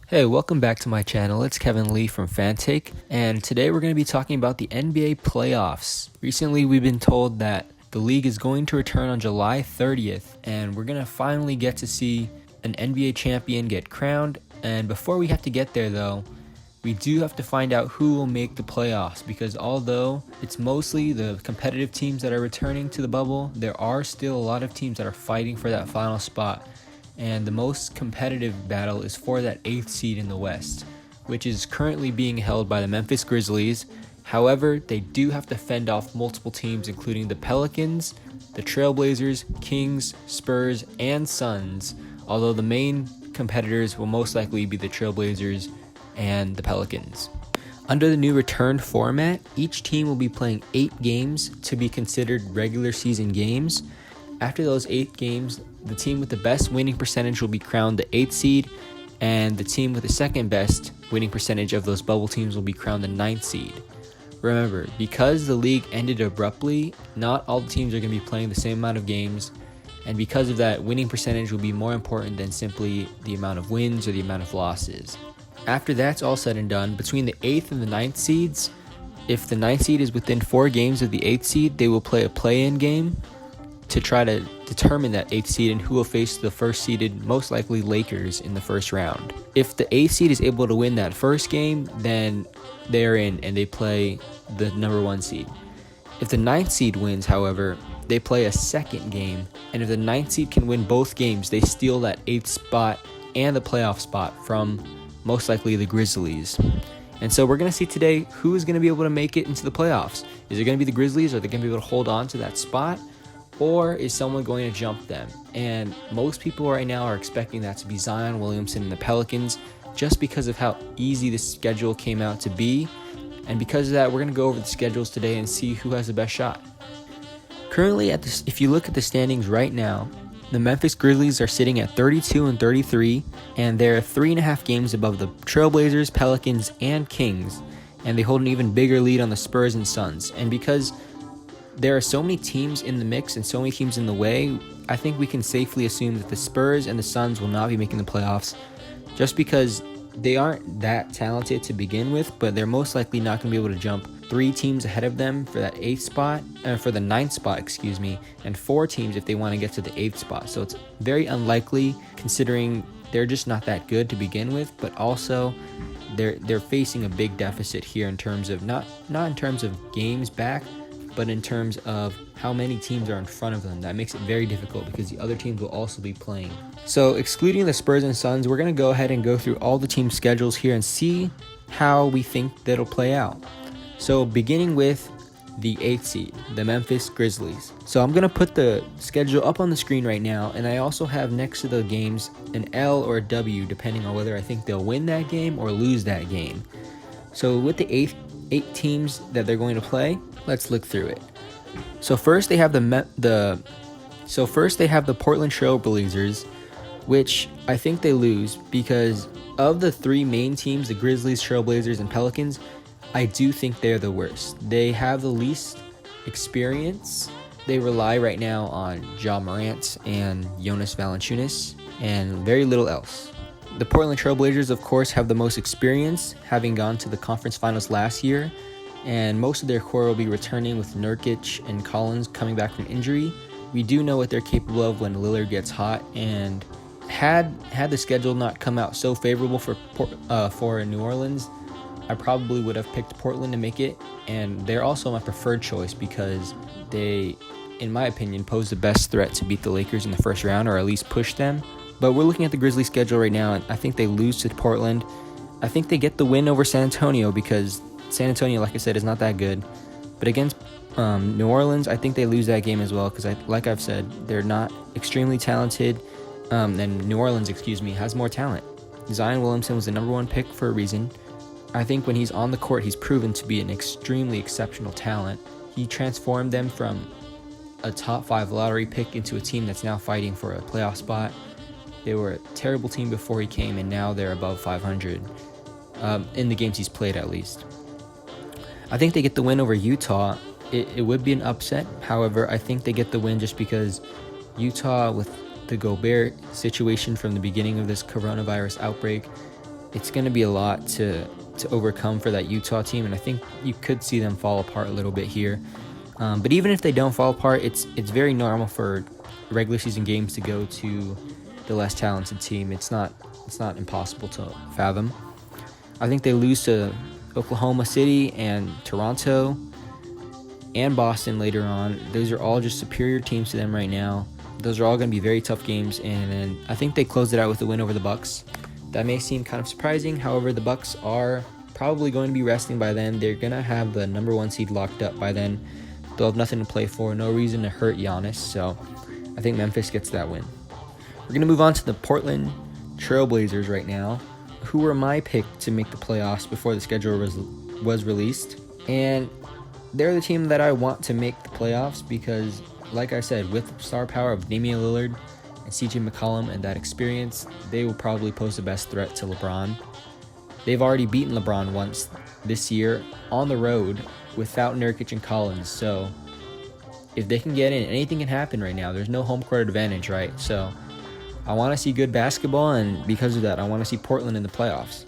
Hey, welcome back to my channel. It's Kevin Lee from FanTake, and today we're going to be talking about the NBA playoffs. Recently, we've been told that the league is going to return on July 30th, and we're going to finally get to see an NBA champion get crowned. And before we have to get there, though, we do have to find out who will make the playoffs, because although it's mostly the competitive teams that are returning to the bubble, there are still a lot of teams that are fighting for that final spot. And the most competitive battle is for that 8th seed in the West, which is currently being held by the Memphis Grizzlies. However, they do have to fend off multiple teams, including the Pelicans, the Trailblazers, Kings, Spurs, and Suns, although the main competitors will most likely be the Trailblazers and the Pelicans. Under the new return format, each team will be playing 8 games to be considered regular season games. After those 8 games, the team with the best winning percentage will be crowned the 8th seed, and the team with the second best winning percentage of those bubble teams will be crowned the 9th seed. Remember, because the league ended abruptly, not all the teams are going to be playing the same amount of games, and because of that, winning percentage will be more important than simply the amount of wins or the amount of losses. After that's all said and done, between the 8th and the 9th seeds, if the 9th seed is within 4 games of the 8th seed, they will play a play-in game to try to determine that 8th seed and who will face the first seeded, most likely Lakers, in the first round. If the 8th seed is able to win that first game, then they're in and they play the number 1 seed. If the 9th seed wins, however, they play a second game, and if the 9th seed can win both games, they steal that 8th spot and the playoff spot from most likely the Grizzlies. And so we're going to see today who is going to be able to make it into the playoffs. Is it going to be the Grizzlies? Are they going to be able to hold on to that spot? Or is someone going to jump them? And most people right now are expecting that to be Zion Williamson and the Pelicans, just because of how easy the schedule came out to be. And because of that, we're going to go over the schedules today and see who has the best shot. Currently, if you look at the standings right now, the Memphis Grizzlies are sitting at 32 and 33, and they're 3.5 games above the Trailblazers, Pelicans, and Kings. And they hold an even bigger lead on the Spurs and Suns. And because there are so many teams in the mix and so many teams in the way, I think we can safely assume that the Spurs and the Suns will not be making the playoffs, just because they aren't that talented to begin with, but they're most likely not going to be able to jump 3 teams ahead of them for that 8th spot, for the 9th spot, and 4 teams if they want to get to the 8th spot. So it's very unlikely, considering they're just not that good to begin with, but also they're facing a big deficit here in terms of not in terms of games back, but in terms of how many teams are in front of them. That makes it very difficult because the other teams will also be playing. So excluding the Spurs and Suns, we're going to go ahead and go through all the team schedules here and see how we think that'll play out. So beginning with the 8th seed, the Memphis Grizzlies. So I'm going to put the schedule up on the screen right now, and I also have next to the games an L or a W, depending on whether I think they'll win that game or lose that game. So with the 8 teams that they're going to play, let's look through it. So first they have the Portland Trailblazers, which I think they lose because of the 3 main teams, the Grizzlies, Trailblazers, and Pelicans. I do think they're the worst. They have the least experience. They rely right now on Ja Morant and Jonas Valanciunas and very little else. The Portland Trailblazers, of course, have the most experience, having gone to the conference finals last year, and most of their core will be returning with Nurkic and Collins coming back from injury. We do know what they're capable of when Lillard gets hot, and had the schedule not come out so favorable for New Orleans, I probably would have picked Portland to make it, and they're also my preferred choice because they, in my opinion, pose the best threat to beat the Lakers in the first round, or at least push them. But we're looking at the Grizzlies schedule right now, and I think they lose to Portland. I think they get the win over San Antonio because San Antonio, like I said, is not that good. But against New Orleans, I think they lose that game as well because, like I've said, they're not extremely talented. And New Orleans, has more talent. Zion Williamson was the number 1 pick for a reason. I think when he's on the court, he's proven to be an extremely exceptional talent. He transformed them from a top 5 lottery pick into a team that's now fighting for a playoff spot. They were a terrible team before he came, and now they're above 500 in the games he's played, at least. I think they get the win over Utah. It would be an upset. However, I think they get the win just because Utah, with the Gobert situation from the beginning of this coronavirus outbreak, it's going to be a lot to overcome for that Utah team, and I think you could see them fall apart a little bit here. But even if they don't fall apart, it's very normal for regular season games to go to the less talented team. It's not impossible to fathom. I think they lose to Oklahoma City and Toronto and Boston later on. Those are all just superior teams to them right now. Those are all going to be very tough games, and then I think they closed it out with a win over the Bucks. That may seem kind of surprising. However, the Bucks are probably going to be resting by then. They're going to have the number 1 seed locked up by then. They'll have nothing to play for, no reason to hurt Giannis, so I think Memphis gets that win. We're going to move on to the Portland Trailblazers right now, who were my pick to make the playoffs before the schedule was released. And they're the team that I want to make the playoffs because, like I said, with the star power of Damian Lillard and CJ McCollum and that experience, they will probably pose the best threat to LeBron. They've already beaten LeBron once this year on the road without Nurkic and Collins, so if they can get in, anything can happen right now. There's no home court advantage, right? So I want to see good basketball, and because of that, I want to see Portland in the playoffs.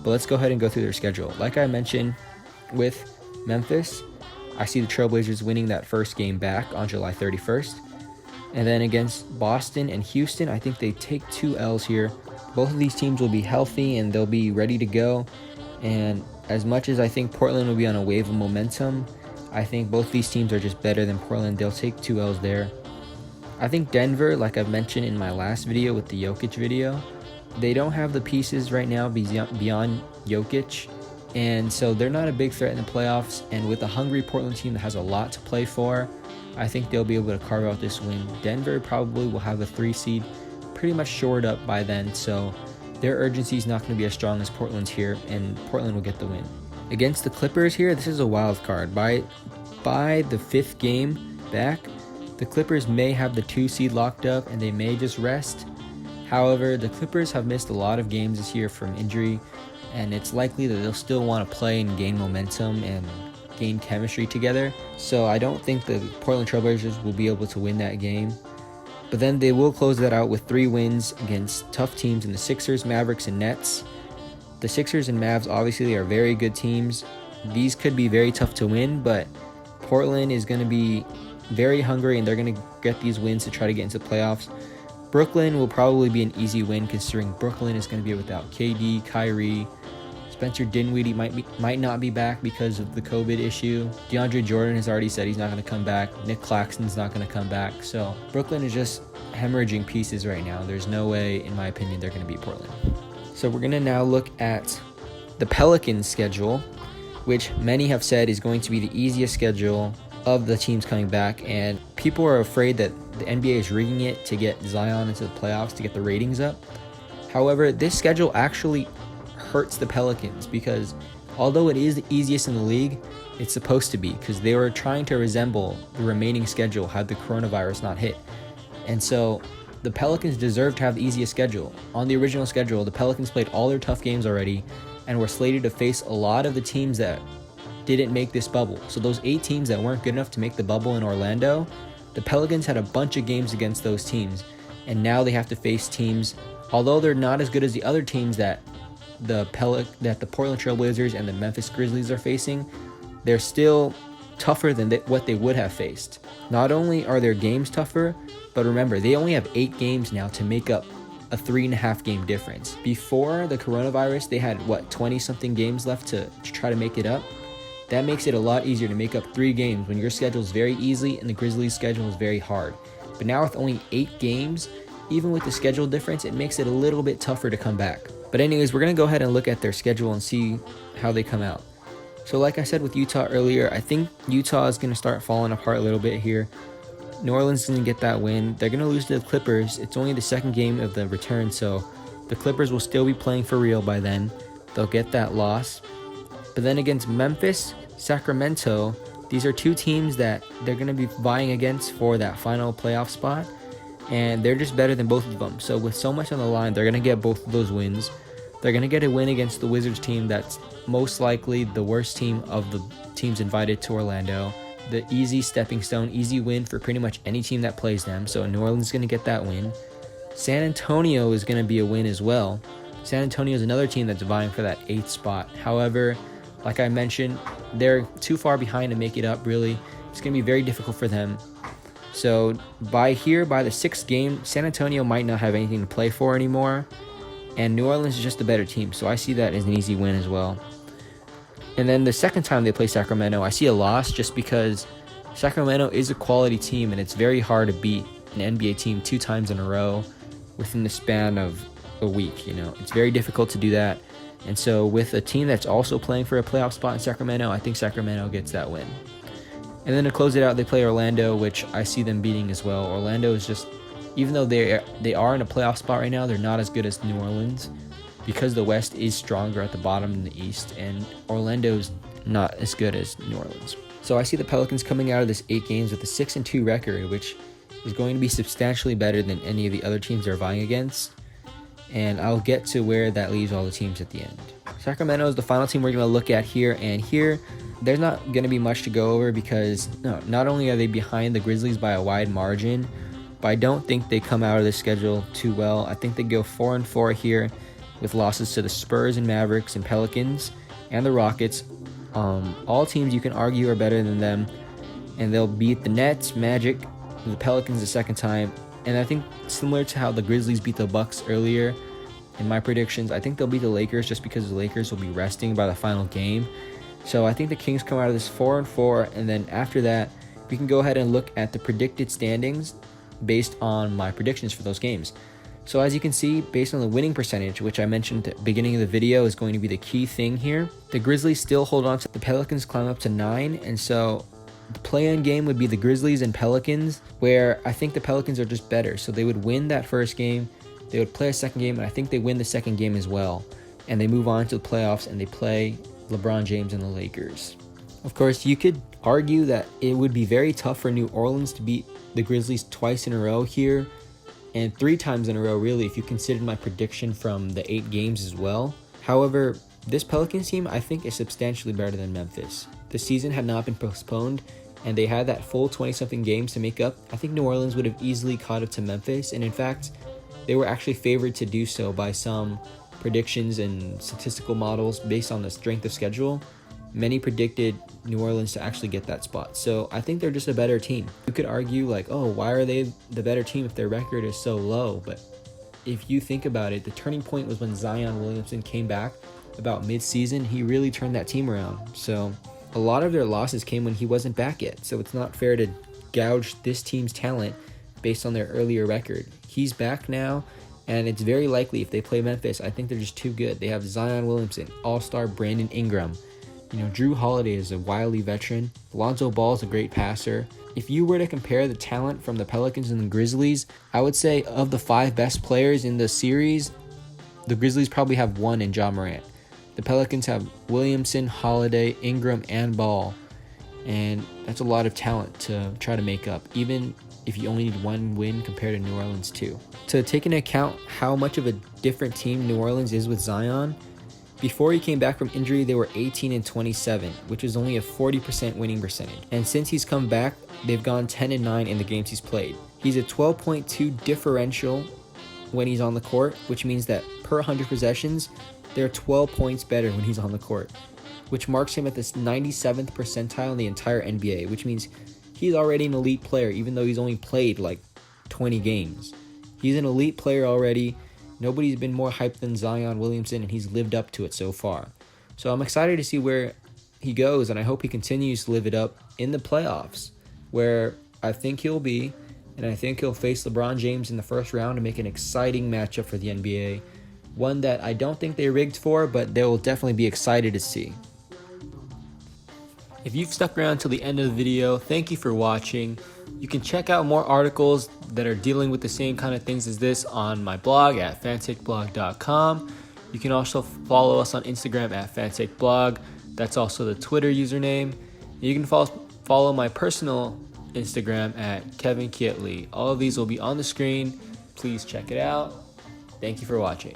But let's go ahead and go through their schedule. Like I mentioned with Memphis, I see the Trailblazers winning that first game back on July 31st. And then against Boston and Houston, I think they take 2 L's here. Both of these teams will be healthy and they'll be ready to go. And as much as I think Portland will be on a wave of momentum, I think both these teams are just better than Portland. They'll take 2 L's there. I think Denver, like I've mentioned in my last video with the Jokic video, they don't have the pieces right now beyond Jokic. And so they're not a big threat in the playoffs. And with a hungry Portland team that has a lot to play for, I think they'll be able to carve out this win. Denver probably will have the 3 seed pretty much shored up by then. So their urgency is not going to be as strong as Portland's here, and Portland will get the win. Against the Clippers here, this is a wild card. By the 5th game back, the Clippers may have the 2 seed locked up and they may just rest. However, the Clippers have missed a lot of games this year from injury, and it's likely that they'll still want to play and gain momentum and gain chemistry together. So I don't think the Portland Trailblazers will be able to win that game. But then they will close that out with 3 wins against tough teams in the Sixers, Mavericks, and Nets. The Sixers and Mavs obviously are very good teams. These could be very tough to win, but Portland is going to be very hungry and they're going to get these wins to try to get into the playoffs. Brooklyn will probably be an easy win considering Brooklyn is going to be without KD, Kyrie. Spencer Dinwiddie might not be back because of the COVID issue. DeAndre Jordan has already said he's not going to come back. Nick Claxton's not going to come back. So Brooklyn is just hemorrhaging pieces right now. There's no way, in my opinion, they're going to beat Portland. So we're going to now look at the Pelicans schedule, which many have said is going to be the easiest schedule of the teams coming back. And people are afraid that the NBA is rigging it to get Zion into the playoffs to get the ratings up. However, this schedule actually hurts the Pelicans because although it is the easiest in the league, it's supposed to be because they were trying to resemble the remaining schedule had the coronavirus not hit. And so the Pelicans deserve to have the easiest schedule. On the original schedule, the Pelicans played all their tough games already and were slated to face a lot of the teams that didn't make this bubble. So those 8 teams that weren't good enough to make the bubble in Orlando, the Pelicans had a bunch of games against those teams. And now they have to face teams, although they're not as good as the other teams that the Portland Trailblazers and the Memphis Grizzlies are facing, they're still tougher than what they would have faced. Not only are their games tougher, but remember, they only have 8 games now to make up a 3.5 game difference. Before the coronavirus, they had 20-something games left to try to make it up. That makes it a lot easier to make up 3 games when your schedule is very easy and the Grizzlies' schedule is very hard. But now with only 8 games, even with the schedule difference, it makes it a little bit tougher to come back. But anyways, we're going to go ahead and look at their schedule and see how they come out. So like I said with Utah earlier, I think Utah is going to start falling apart a little bit here. New Orleans is going to get that win. They're going to lose to the Clippers. It's only the second game of the return, so the Clippers will still be playing for real by then. They'll get that loss. But then against Memphis, Sacramento, these are 2 teams that they're going to be vying against for that final playoff spot. And they're just better than both of them. So with so much on the line, they're going to get both of those wins. They're going to get a win against the Wizards team that's most likely the worst team of the teams invited to Orlando. The easy stepping stone, easy win for pretty much any team that plays them. So New Orleans is going to get that win. San Antonio is going to be a win as well. San Antonio is another team that's vying for that 8th spot. However, like I mentioned, they're too far behind to make it up, really. It's going to be very difficult for them. So by the 6th game, San Antonio might not have anything to play for anymore, and New Orleans is just a better team, so I see that as an easy win as well. And then the second time they play Sacramento, I see a loss just because Sacramento is a quality team, and it's very hard to beat an NBA team 2 times in a row within the span of a week. It's very difficult to do that. And so with a team that's also playing for a playoff spot in Sacramento, I think Sacramento gets that win. And then to close it out, they play Orlando, which I see them beating as well. Orlando is just, even though they are in a playoff spot right now, they're not as good as New Orleans because the West is stronger at the bottom than the East, and Orlando's not as good as New Orleans. So I see the Pelicans coming out of this 8 games with a 6-2 record, which is going to be substantially better than any of the other teams they're vying against. And I'll get to where that leaves all the teams at the end. Sacramento is the final team we're going to look at here, and here there's not going to be much to go over because not only are they behind the Grizzlies by a wide margin, but I don't think they come out of this schedule too well. I think they go 4-4 here with losses to the Spurs and Mavericks and Pelicans and the Rockets. All teams you can argue are better than them, and they'll beat the Nets, Magic, and the Pelicans the second time. And I think similar to how the Grizzlies beat the Bucks earlier in my predictions, I think they'll beat the Lakers just because the Lakers will be resting by the final game. So I think the Kings come out of this 4-4, and then after that, we can go ahead and look at the predicted standings based on my predictions for those games. So as you can see, based on the winning percentage, which I mentioned at the beginning of the video is going to be the key thing here, the Grizzlies still hold on to the Pelicans, climb up to 9, and so the play-in game would be the Grizzlies and Pelicans, where I think the Pelicans are just better. So they would win that first game, they would play a second game, and I think they win the second game as well. And they move on to the playoffs, and they play LeBron James and the Lakers. Of course, you could argue that it would be very tough for New Orleans to beat the Grizzlies twice in a row here, and 3 times in a row, really, if you considered my prediction from the 8 games as well. However, this Pelicans team, I think, is substantially better than Memphis. The season had not been postponed, and they had that full 20-something games to make up. I think New Orleans would have easily caught up to Memphis, and in fact, they were actually favored to do so by some predictions and statistical models based on the strength of schedule. Many predicted New Orleans to actually get that spot. So I think they're just a better team. You could argue like, oh, why are they the better team if their record is so low? But if you think about it, the turning point was when Zion Williamson came back about mid-season. He really turned that team around. So a lot of their losses came when he wasn't back yet. So it's not fair to gouge this team's talent based on their earlier record. He's back now, and it's very likely if they play Memphis, I think they're just too good. They have Zion Williamson, all-star Brandon Ingram. Drew Holiday is a wily veteran. Lonzo Ball is a great passer. If you were to compare the talent from the Pelicans and the Grizzlies, I would say of the 5 best players in the series, the Grizzlies probably have 1 in Ja Morant. The Pelicans have Williamson, Holiday, Ingram, and Ball. And that's a lot of talent to try to make up, even if you only need 1 win compared to New Orleans 2. To take into account how much of a different team New Orleans is with Zion, before he came back from injury, they were 18-27, which is only a 40% winning percentage. And since he's come back, they've gone 10-9 in the games he's played. He's a 12.2 differential when he's on the court, which means that per 100 possessions, they're 12 points better when he's on the court, which marks him at this 97th percentile in the entire NBA, which means he's already an elite player, even though he's only played like 20 games. He's an elite player already. Nobody's been more hyped than Zion Williamson, and he's lived up to it so far. So I'm excited to see where he goes, and I hope he continues to live it up in the playoffs, where I think he'll be, and I think he'll face LeBron James in the first round to make an exciting matchup for the NBA, one that I don't think they rigged for, but they will definitely be excited to see. If you've stuck around till the end of the video, thank you for watching. You can check out more articles that are dealing with the same kind of things as this on my blog at fantakeblog.com. You can also follow us on Instagram at FanTake Blog. That's also the Twitter username. You can follow my personal Instagram at Kevin Kietley. All of these will be on the screen. Please check it out. Thank you for watching.